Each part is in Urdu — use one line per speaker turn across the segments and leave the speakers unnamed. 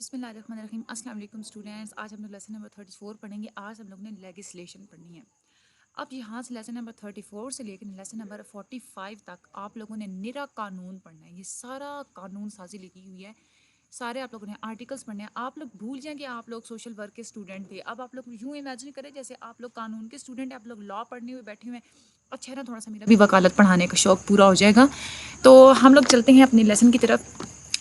بسم اللہ الرحمن الرحیم. السلام علیکم اسٹوڈینٹس. آج ہم لوگ لیسن نمبر 34 پڑھیں گے. آج ہم لوگ نے لیگسلیشن پڑھنی ہے. اب یہاں سے لیسن نمبر 34 سے لے کے لیسن نمبر 45 تک آپ لوگوں نے نرا قانون پڑھنا ہے. یہ سارا قانون سازی لکھی ہوئی ہے. سارے آپ لوگوں نے آرٹیکلس پڑھنے ہیں. آپ لوگ بھول جائیں کہ آپ لوگ سوشل ورک کے اسٹوڈنٹ تھے. اب آپ لوگ یوں امیجن کریں جیسے آپ لوگ قانون کے اسٹوڈنٹ ہیں, آپ لوگ لا پڑھنے ہوئے بیٹھے ہوئے ہیں. اچھا ہے نا, تھوڑا سا میرا بھی وکالت پڑھانے کا شوق پورا ہو جائے گا. تو ہم لوگ چلتے ہیں اپنے لیسن کی طرف.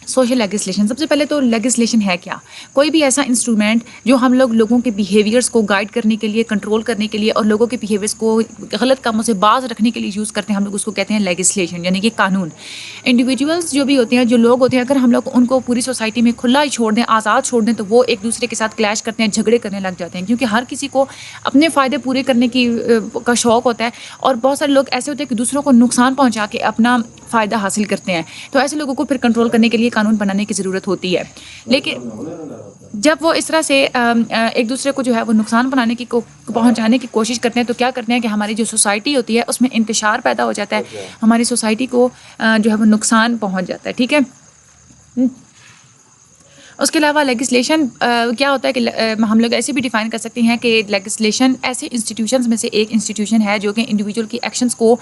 سوشل لیگسلیشن. سب سے پہلے تو لیگسلیشن ہے کیا؟ کوئی بھی ایسا انسٹرومنٹ جو ہم لوگوں کے بیہیویئرس کو گائیڈ کرنے کے لیے, کنٹرول کرنے کے لیے اور لوگوں کے بیہیویئرس کو غلط کاموں سے باز رکھنے کے لیے یوز کرتے ہیں, ہم لوگ اس کو کہتے ہیں لیگسلیشن, یعنی کہ قانون. انڈیویجولس جو بھی ہوتے ہیں, جو لوگ ہوتے ہیں, اگر ہم لوگ ان کو پوری سوسائٹی میں کھلا ہی چھوڑ دیں, آزاد چھوڑ دیں, تو وہ ایک دوسرے کے ساتھ کلیش کرتے ہیں, جھگڑے کرنے لگ جاتے ہیں. کیونکہ ہر کسی کو اپنے فائدے پورے کرنے کا شوق ہوتا ہے, اور بہت سارے لوگ ایسے ہوتے ہیں کہ دوسروں کو نقصان پہنچا کے اپنا فائدہ حاصل کرتے ہیں. تو ایسے لوگوں کو پھر کنٹرول کرنے کے لیے قانون بنانے کی ضرورت ہوتی ہے. لیکن جب وہ اس طرح سے ایک دوسرے کو جو ہے وہ نقصان پہنچانے کی کوشش کرتے ہیں, تو کیا کرتے ہیں کہ ہماری جو سوسائٹی ہوتی ہے اس میں انتشار پیدا ہو جاتا ہے, ہماری سوسائٹی کو جو ہے وہ نقصان پہنچ جاتا ہے. ٹھیک ہے. اس کے علاوہ لیگسلیشن کیا ہوتا ہے کہ ہم لوگ ایسے بھی ڈیفائن کر سکتے ہیں کہ لیگسلیشن ایسے انسٹیٹیوشنز میں سے ایک انسٹیٹیوشن ہے جو کہ انڈیویجول کی ایکشنز کو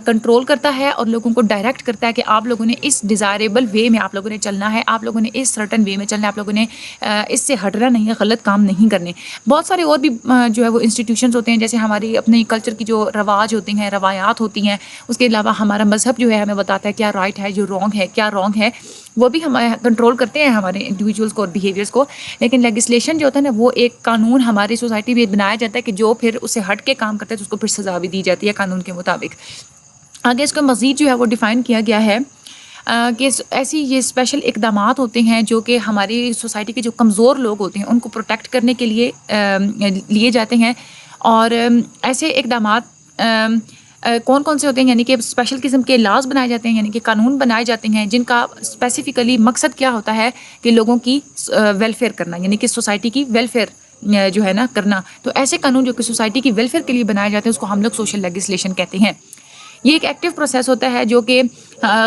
کنٹرول کرتا ہے اور لوگوں کو ڈائریکٹ کرتا ہے کہ آپ لوگوں نے اس ڈیزائریبل وے میں آپ لوگوں نے چلنا ہے, آپ لوگوں نے اس سرٹن وے میں چلنا ہے, آپ لوگوں نے اس سے ہٹنا نہیں ہے, غلط کام نہیں کرنے. بہت سارے اور بھی جو ہے وہ انسٹیٹیوشنز ہوتے ہیں, جیسے ہماری اپنے کلچر کی جو رواج ہوتے ہیں, روایات ہوتی ہیں. اس کے علاوہ ہمارا مذہب جو ہے ہمیں بتاتا ہے کیا رائٹ ہے, جو رانگ ہے, کیا رانگ ہے, وہ بھی ہم کنٹرول کرتے ہیں ہمارے انڈیویجولس کو اور بیہیویئرس کو. لیکن لیگسلیشن جو ہوتا ہے نا, وہ ایک قانون ہماری سوسائٹی میں بنایا جاتا ہے کہ جو پھر اس سے ہٹ کے کام کرتا ہے تو اس کو پھر سزا بھی دی جاتی ہے قانون کے مطابق. آگے اس کو مزید جو ہے وہ ڈیفائن کیا گیا ہے کہ ایسی یہ اسپیشل اقدامات ہوتے ہیں جو کہ ہماری سوسائٹی کے جو کمزور لوگ ہوتے ہیں ان کو پروٹیکٹ کرنے کے لیے لیے جاتے ہیں. اور ایسے اقدامات کون کون سے ہوتے ہیں, یعنی کہ اسپیشل قسم کے لاز بنائے جاتے ہیں, یعنی کہ قانون بنائے جاتے ہیں جن کا اسپیسیفکلی مقصد کیا ہوتا ہے کہ لوگوں کی ویلفیئر کرنا, یعنی کہ سوسائٹی کی ویلفیئر جو ہے نا کرنا. تو ایسے قانون جو کہ سوسائٹی کی ویلفیئر کے لیے بنائے جاتے ہیں اس کو ہم لوگ سوشل لیگسلیشن کہتے ہیں. یہ ایک ایکٹیو پروسیس ہوتا ہے جو کہ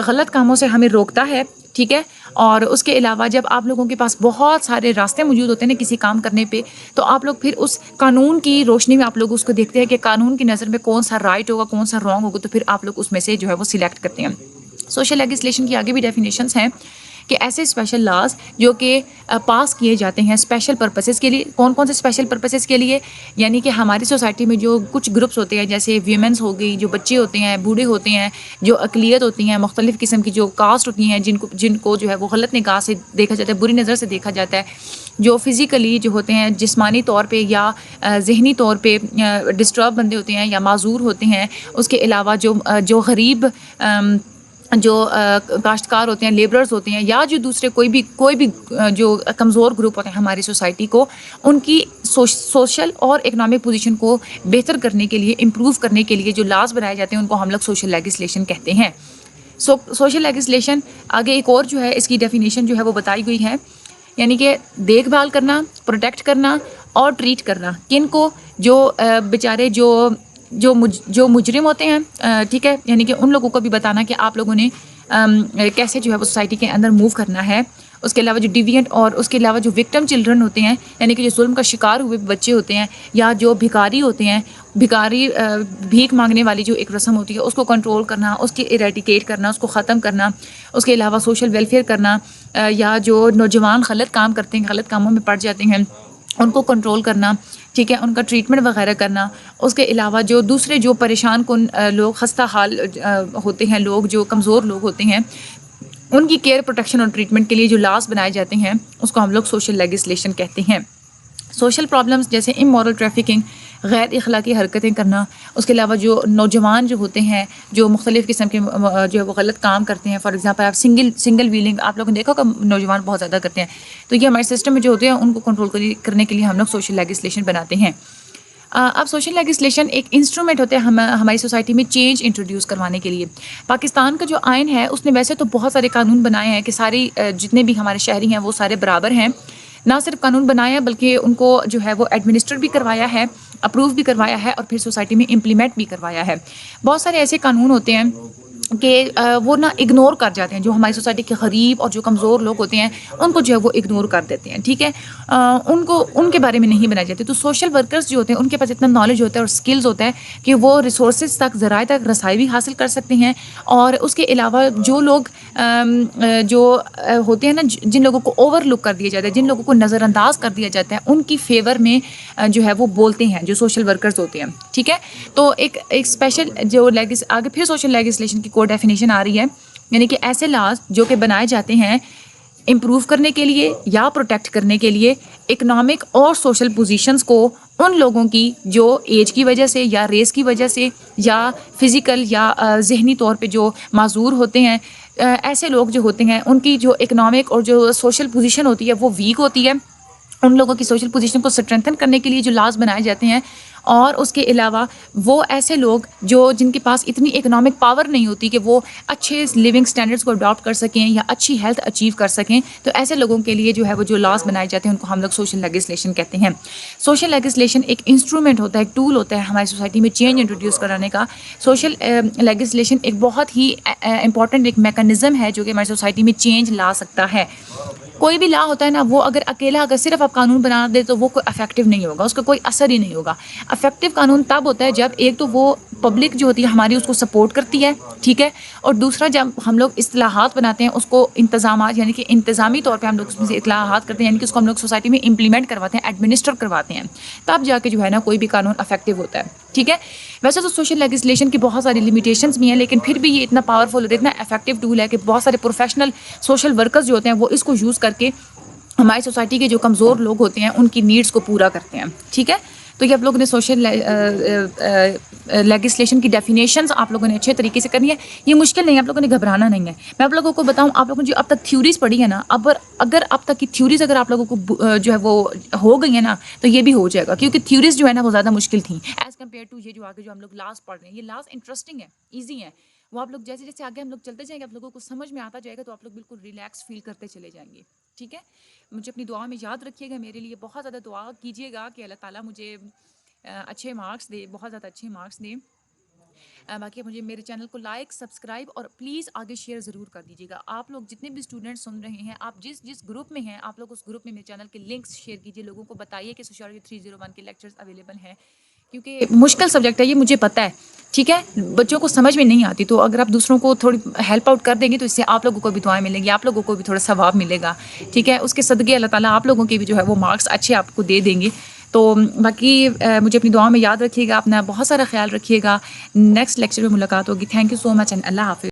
غلط کاموں سے ہمیں روکتا ہے. ٹھیک ہے. اور اس کے علاوہ جب آپ لوگوں کے پاس بہت سارے راستے موجود ہوتے ہیں نا کسی کام کرنے پہ, تو آپ لوگ پھر اس قانون کی روشنی میں آپ لوگ اس کو دیکھتے ہیں کہ قانون کی نظر میں کون سا رائٹ ہوگا, کون سا رانگ ہوگا, تو پھر آپ لوگ اس میں سے جو ہے وہ سلیکٹ کرتے ہیں. سوشل لیگسلیشن کی آگے بھی ڈیفینیشنس ہیں کہ ایسے اسپیشل لاز جو کہ پاس کیے جاتے ہیں اسپیشل پرپسز کے لیے. کون کون سے اسپیشل پرپسز کے لیے؟ یعنی کہ ہماری سوسائٹی میں جو کچھ گروپس ہوتے ہیں, جیسے ویمنس ہو گئی, جو بچے ہوتے ہیں, بوڑھے ہوتے ہیں, جو اقلیت ہوتی ہیں, مختلف قسم کی جو کاسٹ ہوتی ہیں, جن کو جو ہے وہ غلط نگاہ سے دیکھا جاتا ہے, بری نظر سے دیکھا جاتا ہے, جو فزیکلی جو ہوتے ہیں, جسمانی طور پہ یا ذہنی طور پہ ڈسٹرب بندے ہوتے ہیں یا معذور ہوتے ہیں. اس کے علاوہ جو غریب جو کاشتکار ہوتے ہیں, لیبررز ہوتے ہیں, یا جو دوسرے کوئی بھی جو کمزور گروپ ہوتے ہیں ہماری سوسائٹی کو, ان کی سوشل اور اکنامک پوزیشن کو بہتر کرنے کے لیے, امپروو کرنے کے لیے جو لاز بنائے جاتے ہیں ان کو ہم لوگ سوشل لیگسلیشن کہتے ہیں. سوشل لیگسلیشن آگے ایک اور جو ہے اس کی ڈیفینیشن جو ہے وہ بتائی گئی ہے, یعنی کہ دیکھ بھال کرنا, پروٹیکٹ کرنا اور ٹریٹ کرنا. کن کو؟ جو بیچارے جو مجرم ہوتے ہیں. ٹھیک ہے. یعنی کہ ان لوگوں کو بھی بتانا کہ آپ لوگوں نے کیسے جو ہے وہ سوسائٹی کے اندر موو کرنا ہے. اس کے علاوہ جو ڈیوینٹ اور اس کے علاوہ جو وکٹم چلڈرن ہوتے ہیں, یعنی کہ جو ظلم کا شکار ہوئے بچے ہوتے ہیں, یا جو بھکاری ہوتے ہیں, بھیک مانگنے والی جو ایک رسم ہوتی ہے اس کو کنٹرول کرنا, اس کی ایریڈیکیٹ کرنا, اس کو ختم کرنا. اس کے علاوہ سوشل ویلفیئر کرنا, یا جو نوجوان غلط کام کرتے ہیں, غلط کاموں میں پڑ جاتے ہیں, ان کو کنٹرول کرنا. ٹھیک ہے. ان کا ٹریٹمنٹ وغیرہ کرنا. اس کے علاوہ جو دوسرے جو پریشان کن لوگ, خستہ حال ہوتے ہیں لوگ, جو کمزور لوگ ہوتے ہیں, ان کی کیئر, پروٹیکشن اور ٹریٹمنٹ کے لیے جو لاز بنائے جاتے ہیں اس کو ہم لوگ سوشل لیگسلیشن کہتے ہیں. سوشل پرابلمس جیسے امورل ٹریفکنگ, غیر اخلاقی حرکتیں کرنا. اس کے علاوہ جو نوجوان جو ہوتے ہیں جو مختلف قسم کے جو ہے وہ غلط کام کرتے ہیں, فار ایگزامپل آپ سنگل ویلنگ آپ لوگوں نے دیکھا کہ نوجوان بہت زیادہ کرتے ہیں, تو یہ ہمارے سسٹم میں جو ہوتے ہیں ان کو کنٹرول کرنے کے لیے ہم لوگ سوشل لیگسلیشن بناتے ہیں. اب سوشل لیگسلیشن ایک انسٹرومنٹ ہوتا ہے ہماری سوسائٹی میں چینج انٹروڈیوس کروانے کے لیے. پاکستان کا جو آئین ہے اس نے ویسے تو بہت سارے قانون بنائے ہیں کہ ساری جتنے بھی ہمارے شہری ہیں وہ سارے برابر ہیں. نہ صرف قانون بنایا ہے بلکہ ان کو جو ہے وہ ایڈمنسٹر بھی کروایا ہے, اپروو بھی کروایا ہے, اور پھر سوسائٹی میں امپلیمنٹ بھی کروایا ہے. بہت سارے ایسے قانون ہوتے ہیں کہ وہ نا اگنور کر جاتے ہیں، جو ہماری سوسائٹی کے غریب اور جو کمزور لوگ ہوتے ہیں ان کو جو ہے وہ اگنور کر دیتے ہیں، ٹھیک ہے، ان کے بارے میں نہیں بنائے جاتے. تو سوشل ورکرز جو ہوتے ہیں ان کے پاس اتنا نالج ہوتا ہے اور اسکلز ہوتا ہے کہ وہ ریسورسز تک، ذرائع تک رسائی بھی حاصل کر سکتے ہیں. اور اس کے علاوہ جو لوگ جو ہوتے ہیں نا، جن لوگوں کو اوور لک کر دیا جاتا ہے، جن لوگوں کو نظر انداز کر دیا جاتا ہے، ان کی فیور میں جو ہے وہ بولتے ہیں جو سوشل ورکرز ہوتے ہیں، ٹھیک ہے. تو ایک اسپیشل جو آگے پھر سوشل لیجسلیشن کی کوئی ڈیفینیشن آ رہی ہے، یعنی کہ ایسے لاز جو کہ بنائے جاتے ہیں امپروو کرنے کے لیے یا پروٹیکٹ کرنے کے لیے اکنامک اور سوشل پوزیشنز کو ان لوگوں کی جو ایج کی وجہ سے یا ریس کی وجہ سے یا فزیکل یا ذہنی طور پہ جو معذور ہوتے ہیں، ایسے لوگ جو ہوتے ہیں ان کی جو اکنامک اور جو سوشل پوزیشن ہوتی ہے وہ ویک ہوتی ہے، ان لوگوں کی سوشل پوزیشن کو اسٹرینتھن کرنے کے لیے جو لاز بنائے جاتے ہیں. اور اس کے علاوہ وہ ایسے لوگ جن کے پاس اتنی اکنامک پاور نہیں ہوتی کہ وہ اچھے لیونگ اسٹینڈرڈس کو اڈاپٹ کر سکیں یا اچھی ہیلتھ اچیو کر سکیں، تو ایسے لوگوں کے لیے جو ہے وہ جو لاز بنائے جاتے ہیں ان کو ہم لوگ سوشل لیجسلیشن کہتے ہیں. سوشل لیجسلیشن ایک انسٹرومنٹ ہوتا ہے، ایک ٹول ہوتا ہے ہماری سوسائٹی میں چینج انٹروڈیوس کرانے کا. سوشل لیجسلیشن ایک بہت ہی امپورٹنٹ ایک میکانزم ہے جو کہ ہماری سوسائٹی میں چینج لا سکتا ہے. کوئی بھی لا ہوتا ہے نا، وہ اگر صرف آپ قانون بنا دے تو وہ کوئی افیکٹو نہیں ہوگا، اس کا کوئی اثر ہی نہیں ہوگا. افیکٹو قانون تب ہوتا ہے جب ایک تو وہ پبلک جو ہوتی ہے ہماری اس کو سپورٹ کرتی ہے، ٹھیک ہے، اور دوسرا جب ہم لوگ اصلاحات بناتے ہیں اس کو انتظامات، یعنی کہ انتظامی طور پہ ہم لوگ اس میں سے اصلاحات کرتے ہیں، یعنی کہ اس کو ہم لوگ سوسائٹی میں امپلیمنٹ کرواتے ہیں، ایڈمنسٹر کرواتے ہیں، تب جا کے جو ہے نا کوئی بھی قانون افیکٹو ہوتا ہے، ٹھیک ہے. ویسے تو سوشل لیجسلیشن کی بہت ساری لمیٹیشنز بھی ہیں، لیکن پھر بھی یہ اتنا پاورفل اور اتنا افیکٹو ٹول ہے کہ بہت سارے پروفیشنل سوشل ورکرز جو ہوتے ہیں وہ اس کو یوز کر کے ہماری سوسائٹی کے جو کمزور لوگ ہوتے ہیں ان کی نیڈس کو پورا کرتے ہیں، ٹھیک ہے. تو یہ آپ لوگوں نے سوشل لیجسلیشن کی ڈیفینیشنز آپ لوگوں نے اچھے طریقے سے کرنی ہے. یہ مشکل نہیں ہے، آپ لوگوں نے گھبرانا نہیں ہے. میں آپ لوگوں کو بتاؤں، آپ لوگوں نے جو اب تک تھیوریز پڑھی ہے نا، اگر اب تک کی تھیوریز اگر آپ لوگوں کو جو ہے وہ ہو گئی ہیں نا تو یہ بھی ہو جائے گا، کیونکہ تھیوریز جو ہے نا وہ زیادہ مشکل تھیں ایز کمپیئر ٹو یہ جو آگے جو ہم لوگ لاز پڑھ رہے ہیں. یہ لاز انٹرسٹنگ ہے، ایزی ہیں، وہ آپ لوگ جیسے جیسے آگے ہم لوگ چلتے جائیں گے آپ لوگوں کو سمجھ میں آتا جائے گا، تو آپ لوگ بالکل ریلیکس فیل کرتے چلے جائیں گے، ٹھیک ہے. مجھے اپنی دعا میں یاد رکھیے گا، میرے لیے بہت زیادہ دعا کیجیے گا کہ اللہ تعالیٰ مجھے اچھے مارکس دے، بہت زیادہ اچھے مارکس دیں. باقی مجھے میرے چینل کو لائک، سبسکرائب اور پلیز آگے شیئر ضرور کر دیجیے گا. آپ لوگ جتنے بھی اسٹوڈنٹ سن رہے ہیں، آپ جس گروپ میں ہیں، آپ لوگ اس گروپ میں میرے چینل کے لنکس شیئر کیجیے، لوگوں کو بتائیے کہ سوشیالوجی 301 کے لیکچرز اویلیبل ہیں، کیونکہ مشکل سبجیکٹ ہے یہ، مجھے پتہ ہے، ٹھیک ہے، بچوں کو سمجھ میں نہیں آتی. تو اگر آپ دوسروں کو تھوڑی ہیلپ آؤٹ کر دیں گے تو اس سے آپ لوگوں کو بھی دعائیں ملیں گی، آپ لوگوں کو بھی تھوڑا ثواب ملے گا، ٹھیک ہے. اس کے صدقے اللہ تعالیٰ آپ لوگوں کے بھی جو ہے وہ مارکس اچھے آپ کو دے دیں گے. تو باقی مجھے اپنی دعاؤں میں یاد رکھیے گا، اپنا بہت سارا خیال رکھیے گا. نیکسٹ لیکچر میں ملاقات ہوگی. Thank you so much and اللہ حافظ.